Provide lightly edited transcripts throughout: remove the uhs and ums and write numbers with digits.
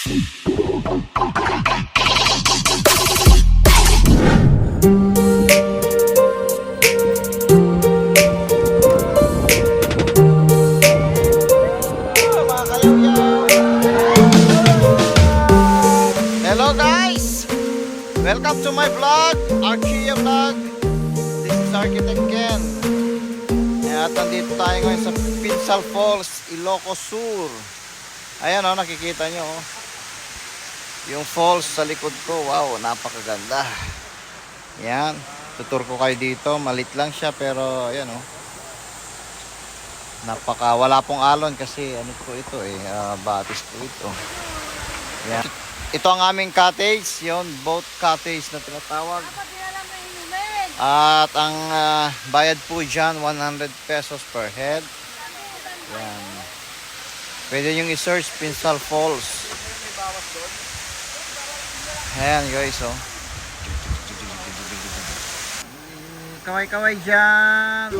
Hello guys! Welcome to my vlog, Archia Vlog. This is Architect Ken. At nandito tayo ngayon sa Pinsal Falls, Ilocos Sur. Ayan o, nakikita nyo o. Yung falls sa likod ko, wow, napakaganda. Yan, tutur ko kayo dito. Malit lang siya pero ayan o. Wala pong alon kasi ano po ito batis po ito. Yan. Ito ang aming cottage, yon boat cottage na tinatawag. At ang bayad po dyan, 100 pesos per head. Yan. Pwede nyo i-search Pinsal Falls. Ayan guys, oh. Kaway-kaway dyan.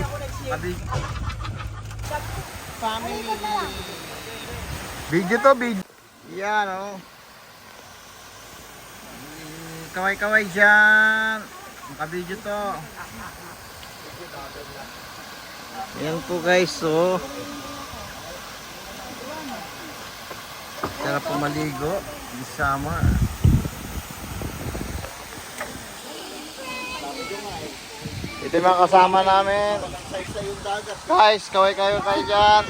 Family. Video to, video. Yan, oh. Kaway-kaway dyan. Makabidyo to. Yan po guys, so sarap po maligo in summer. Ito yung mga kasama namin. Guys, kaway-kaway kayo dyan.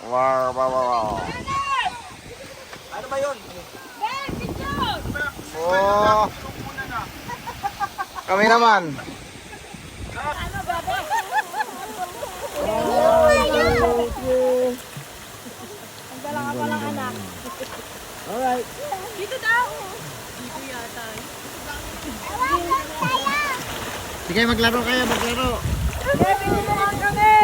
Wow, wow, wow. Ano ba yun? Oh. Kami naman. Ang dala ka palang anak. Alright. Dito daw. Dito yata. Sige, maglaro kayo, maglaro. Kevin, dito lang kami.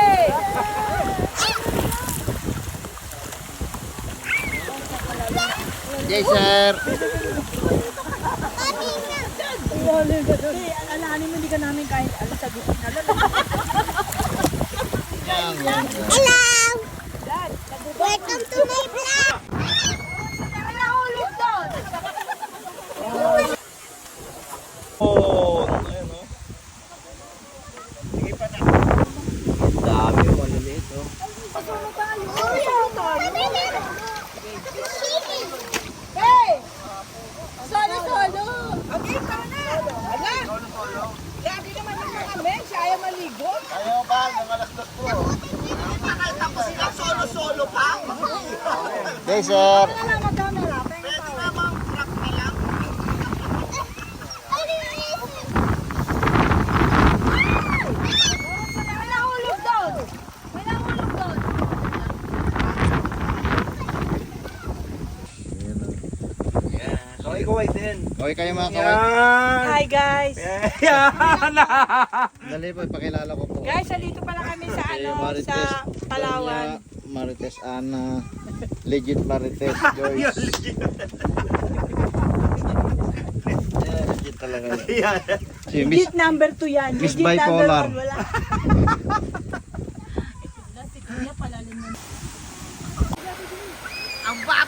Yes, sir. Alahanin mo, hindi ka namin kahit alas sa gusto na lang. Hello! Welcome to my vlog! Nahulog doon. Oh, ayun oh. Sige pa na. Dami, maliliit oh. Pasulo tayo. Hey! Solo-solo. Okay, tara na. Ala. Solo-solo. Lagi naman yung mga men, siya ayaw maligo. Ayaw ba? Nangalastos po. Tapos sila solo-solo pa? Yes, sir. Wala mag-camera. Pwede namang truck na lang. May nahulog doon. May nahulog doon. Kaway din. Kaway kayo mga kaway. Hi guys. Dali po, ipakilala ko po. Guys, andito pala kami sa Si ano, Marites sa Palawan. Doña Marites Ana. Legit Marites Joyce. Legit talaga. Si Miss Legit number 2 yan. Miss Legit number Bipolar. 1 wala. Si Kuya pala naman. Ang bago